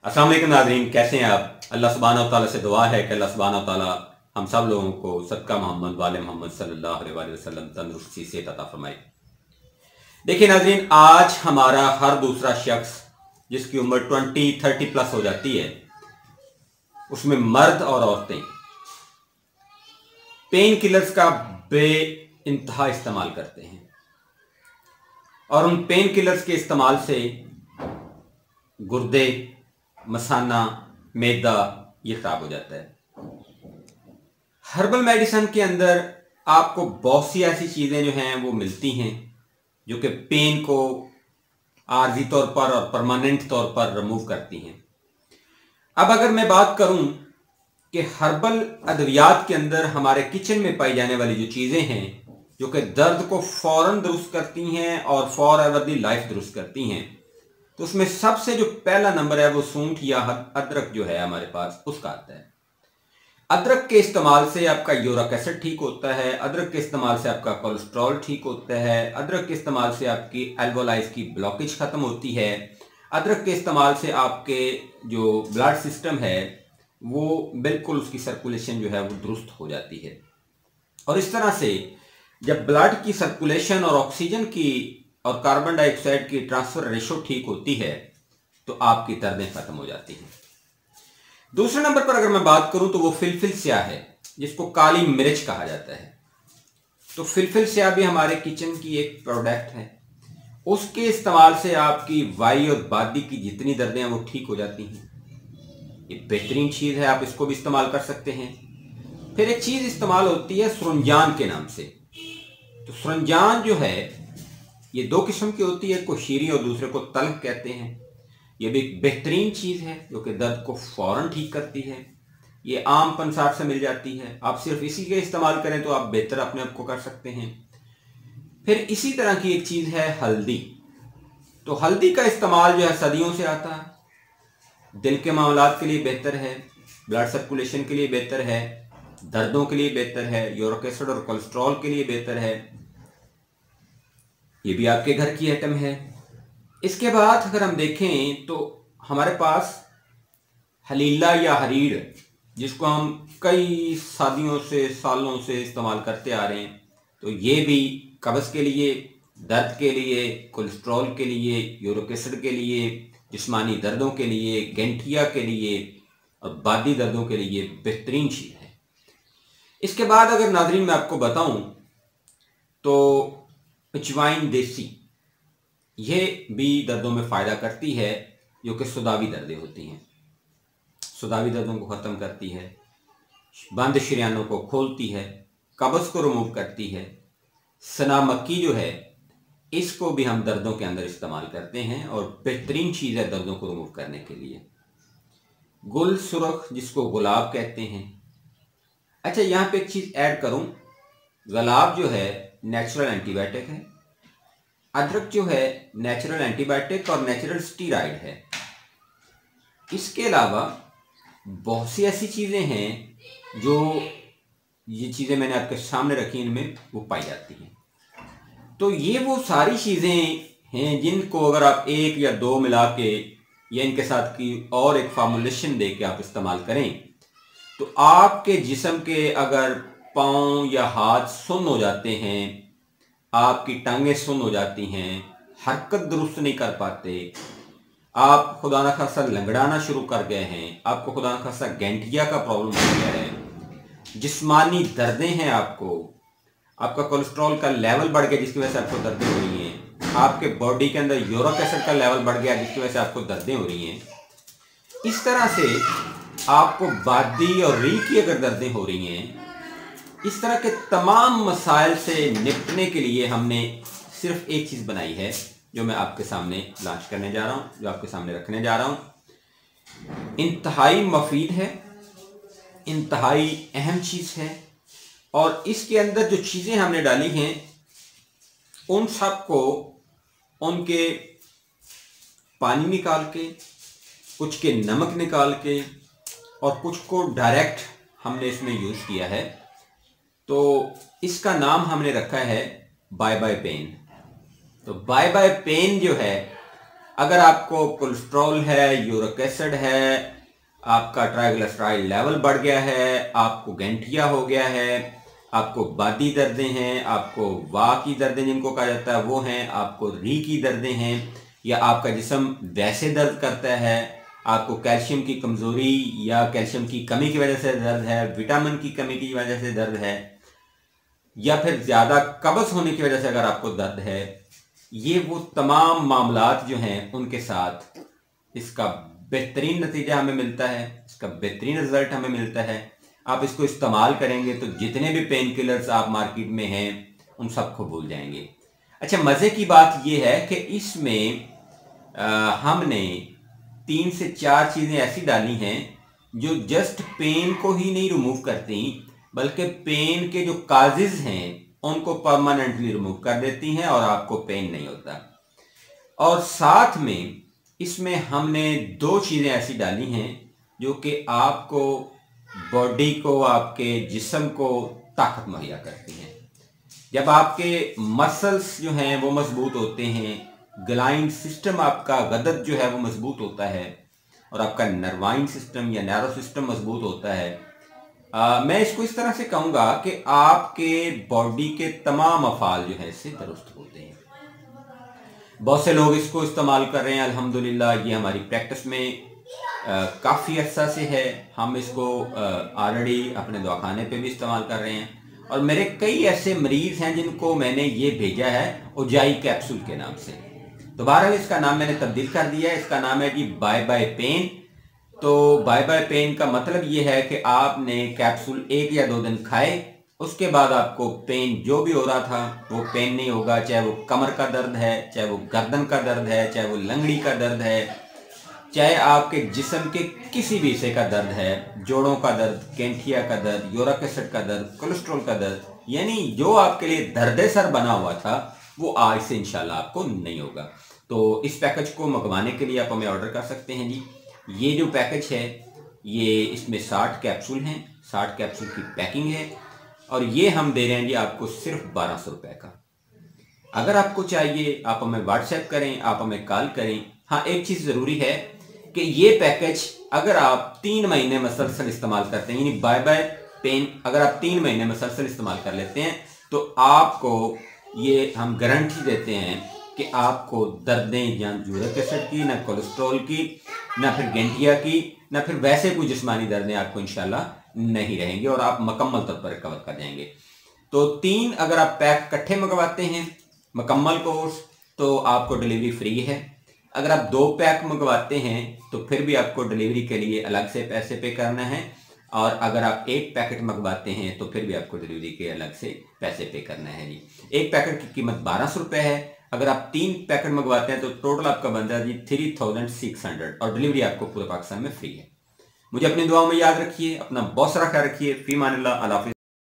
अस्सलाम वालेकुम नाज़रीन, कैसे हैं आप। अल्लाह सुब्हानहू व तआला से दुआ है कि अल्लाह सुब्हानहू व तआला हम सब लोगों को सदका मोहम्मद वाले मोहम्मद सल्लल्लाहु अलैहि वसल्लम तंदुरुस्ती सेहत अता फरमाए। देखिए नाज़रीन, आज हमारा हर दूसरा शख्स जिसकी उम्र 20-30 प्लस हो जाती है, उसमें मर्द और औरतें पेन किलर्स का बे इंतहा इस्तेमाल करते हैं और उन पेन किलर्स के इस्तेमाल से गुर्दे, मसाना, मैदा ये खराब हो जाता है। हर्बल मेडिसिन के अंदर आपको बहुत सी ऐसी चीज़ें जो हैं वो मिलती हैं जो कि पेन को आर्जी तौर पर और परमानेंट तौर पर रिमूव करती हैं। अब अगर मैं बात करूं कि हर्बल अद्वियात के अंदर हमारे किचन में पाई जाने वाली जो चीज़ें हैं जो कि दर्द को फौरन दुरुस्त करती हैं और फॉर एवर दी लाइफ दुरुस्त करती हैं, तो उसमें सबसे जो पहला नंबर है वो सूंठ या अदरक जो है हमारे पास उसका आता है। अदरक के इस्तेमाल से आपका यूरिक एसिड ठीक होता है, अदरक के इस्तेमाल से आपका कोलेस्ट्रॉल ठीक होता है, अदरक के इस्तेमाल से आपकी एल्वोलाइज की ब्लॉकेज खत्म होती है, अदरक के इस्तेमाल से आपके जो ब्लड सिस्टम है वो बिल्कुल उसकी सर्कुलेशन जो है वो दुरुस्त हो जाती है। और इस तरह से जब ब्लड की सर्कुलेशन और ऑक्सीजन की और कार्बन डाइऑक्साइड की ट्रांसफर रेशो ठीक होती है तो आपकी दर्दें खत्म हो जाती हैं। दूसरे नंबर पर अगर मैं बात करूं तो वो फिलफिल स्याह है, जिसको काली मिर्च कहा जाता है। तो फिलफिल स्याह भी हमारे किचन की एक प्रोडक्ट है। उसके इस्तेमाल से आपकी वाई और बादी की जितनी दर्दें हैं वो ठीक हो जाती हैं। ये बेहतरीन चीज़ है, आप इसको भी इस्तेमाल कर सकते हैं। फिर एक चीज़ इस्तेमाल होती है सुरंजान के नाम से। तो सुरंजान जो है ये दो किस्म की होती है, एक को शीरी और दूसरे को तल्ख कहते हैं। ये भी एक बेहतरीन चीज़ है जो कि दर्द को फौरन ठीक करती है। ये आम पंसार से मिल जाती है, आप सिर्फ इसी के इस्तेमाल करें तो आप बेहतर अपने आप को कर सकते हैं। फिर इसी तरह की एक चीज़ है हल्दी। तो हल्दी का इस्तेमाल जो है सदियों से आता है, दिल के मामलात के लिए बेहतर है, ब्लड सर्कुलेशन के लिए बेहतर है, दर्दों के लिए बेहतर है, यूरिक एसिड और कोलेस्ट्रॉल के लिए बेहतर है। ये भी आपके घर की आइटम है। इसके बाद अगर हम देखें तो हमारे पास हलीला या हरीड़, जिसको हम कई सदियों से सालों से इस्तेमाल करते आ रहे हैं, तो ये भी कब्ज़ के लिए, दर्द के लिए, कोलेस्ट्रॉल के लिए, यूरिक एसिड के लिए, जिस्मानी दर्दों के लिए, गैंठिया के लिए और बादी दर्दों के लिए बेहतरीन चीज़ है। इसके बाद अगर नाज़रीन मैं आपको बताऊं तो अजवाइन देसी, ये भी दर्दों में फ़ायदा करती है जो कि सुदावी दर्दें होती हैं। सुदावी दर्दों को ख़त्म करती है, बंद शरियानों को खोलती है, कब्ज़ को रिमूव करती है। सना मक्की जो है इसको भी हम दर्दों के अंदर इस्तेमाल करते हैं और बेहतरीन चीज़ है दर्दों को रिमूव करने के लिए। गुल सुरख, जिसको गुलाब कहते हैं। अच्छा, यहाँ पे एक चीज़ ऐड करूँ, गुलाब जो है नेचुरल एंटीबायोटिक है, अदरक जो है नेचुरल एंटीबायोटिक और नेचुरल स्टीरॉइड है। इसके अलावा बहुत सी ऐसी चीज़ें हैं जो ये चीज़ें मैंने आपके सामने रखी, इनमें वो पाई जाती हैं। तो ये वो सारी चीज़ें हैं जिनको अगर आप एक या दो मिला के या इनके साथ की और एक फार्मूलेशन दे के आप इस्तेमाल करें तो आपके जिस्म के अगर पाँव या हाथ सुन्न हो जाते हैं, आपकी टांगें सुन्न हो जाती हैं, हरकत दुरुस्त नहीं कर पाते, आप खुदा न खासा लंगड़ाना शुरू कर गए हैं, आपको खुदा न खासा गैंठिया का प्रॉब्लम हो गया है, जिस्मानी दर्दें हैं, आपका कोलेस्ट्रॉल का लेवल बढ़ गया जिसकी वजह से आपको दर्दें हो रही हैं, आपके बॉडी के अंदर यूरिक एसिड का लेवल बढ़ गया जिसकी वजह से आपको दर्दें हो रही हैं, इस तरह से आपको बादी और रीढ़ की अगर दर्दें हो रही हैं, इस तरह के तमाम मसाइल से निपटने के लिए हमने सिर्फ एक चीज़ बनाई है जो मैं आपके सामने लॉन्च करने जा रहा हूँ, जो आपके सामने रखने जा रहा हूँ। इंतहाई मुफीद है, इंतहाई अहम चीज़ है और इसके अंदर जो चीज़ें हमने डाली हैं उन सब को उनके पानी निकाल के, कुछ के नमक निकाल के और कुछ को डायरेक्ट हमने इसमें यूज़ किया है। तो इसका नाम हमने रखा है बाय बाय पेन। तो बाय बाय पेन जो है अगर आपको कोलेस्ट्रॉल है, यूरिक एसिड है, आपका ट्राइग्लिसराइड लेवल बढ़ गया है, आपको गैंठिया हो गया है, आपको बादी दर्दें हैं, आपको वाह की दर्दें जिनको कहा जाता है वो हैं, आपको री की दर्दें हैं, या आपका जिस्म वैसे दर्द करता है, आपको कैल्शियम की कमज़ोरी या कैल्शियम की कमी की वजह से दर्द है, विटामिन की कमी की वजह से दर्द है, या फिर ज़्यादा कब्ज़ होने की वजह से अगर आपको दर्द है, ये वो तमाम मामलात जो हैं उनके साथ इसका बेहतरीन नतीजा हमें मिलता है, इसका बेहतरीन रिजल्ट हमें मिलता है। आप इसको इस्तेमाल करेंगे तो जितने भी पेन किलर्स आप मार्केट में हैं उन सबको भूल जाएंगे। अच्छा, मज़े की बात यह है कि इसमें हमने 3 से 4 चीज़ें ऐसी डाली हैं जो जस्ट पेन को ही नहीं रिमूव करती, बल्कि पेन के जो काजेज़ हैं उनको परमानेंटली रिमूव कर देती हैं और आपको पेन नहीं होता। और साथ में इसमें हमने 2 चीज़ें ऐसी डाली हैं जो कि आपको बॉडी को, आपके जिस्म को ताकत मुहैया करती हैं। जब आपके मसल्स जो हैं वो मजबूत होते हैं, ग्लाइंड सिस्टम आपका गदद जो है वो मजबूत होता है और आपका नर्वाइन सिस्टम या नैरो सिस्टम मजबूत होता है, मैं इसको इस तरह से कहूँगा कि आपके बॉडी के तमाम अफ़ाल जो है इससे दुरुस्त होते हैं। बहुत से लोग इसको इस्तेमाल कर रहे हैं, अल्हम्दुलिल्लाह ये हमारी प्रैक्टिस में काफ़ी अर्सा से है। हम इसको ऑलरेडी अपने दवाखाने पे भी इस्तेमाल कर रहे हैं और मेरे कई ऐसे मरीज़ हैं जिनको मैंने ये भेजा है उजाई कैप्सूल के नाम से। दोबारा इसका नाम मैंने तब्दील कर दिया है, इसका नाम है जी बाय बाय पेन। तो बाय बाय पेन का मतलब ये है कि आपने कैप्सूल 1 या 2 दिन खाए, उसके बाद आपको पेन जो भी हो रहा था वो पेन नहीं होगा। चाहे वो कमर का दर्द है, चाहे वो गर्दन का दर्द है, चाहे वो लंगड़ी का दर्द है, चाहे आपके जिस्म के किसी भी हिस्से का दर्द है, जोड़ों का दर्द, गैंठिया का दर्द, यूरिक एसिड का दर्द, कोलेस्ट्रॉल का दर्द, यानी जो आपके लिए दर्द सर बना हुआ था वो आज से इंशाल्लाह आपको नहीं होगा। तो इस पैकेज को मंगवाने के लिए आप हमें ऑर्डर कर सकते हैं जी। ये जो पैकेज है ये इसमें 60 कैप्सूल हैं, 60 कैप्सूल की पैकिंग है और ये हम दे रहे हैं जी आपको सिर्फ 1200 रुपये का। अगर आपको चाहिए आप हमें व्हाट्सएप करें, आप हमें कॉल करें। हाँ, एक चीज़ ज़रूरी है कि ये पैकेज अगर आप 3 महीने मसलसल इस्तेमाल करते हैं, यानी बाय बाय पेन अगर आप 3 महीने मसलसल इस्तेमाल कर लेते हैं तो आपको ये हम गारंटी देते हैं कि आपको दर्दें या यूरिक एसिड की, ना कोलेस्ट्रॉल की, ना फिर गैंठिया की, ना फिर वैसे कोई जिस्मानी दर्दें आपको इंशाल्लाह नहीं रहेंगी और आप मुकम्मल तौर पर रिकवर कर जाएंगे। तो 3 अगर आप पैक इकट्ठे मंगवाते हैं मुकम्मल कोर्स तो आपको डिलीवरी फ्री है। अगर आप 2 पैक मंगवाते हैं तो फिर भी आपको डिलीवरी के लिए अलग से पैसे पे करना है और अगर आप 1 पैकेट मंगवाते हैं तो फिर भी आपको डिलीवरी के अलग से पैसे पे करना है जी। 1 पैकेट की कीमत 1200 रुपये है। अगर आप 3 पैकेट मंगवाते हैं तो टोटल आपका बनता है जी 3600 और डिलीवरी आपको पूरे पाकिस्तान में फ्री है। मुझे अपनी दुआओं में याद रखिए, अपना बहुत सारा ख्याल रखिए। फी मानिल्लाह, अल्लाह हाफ़िज़।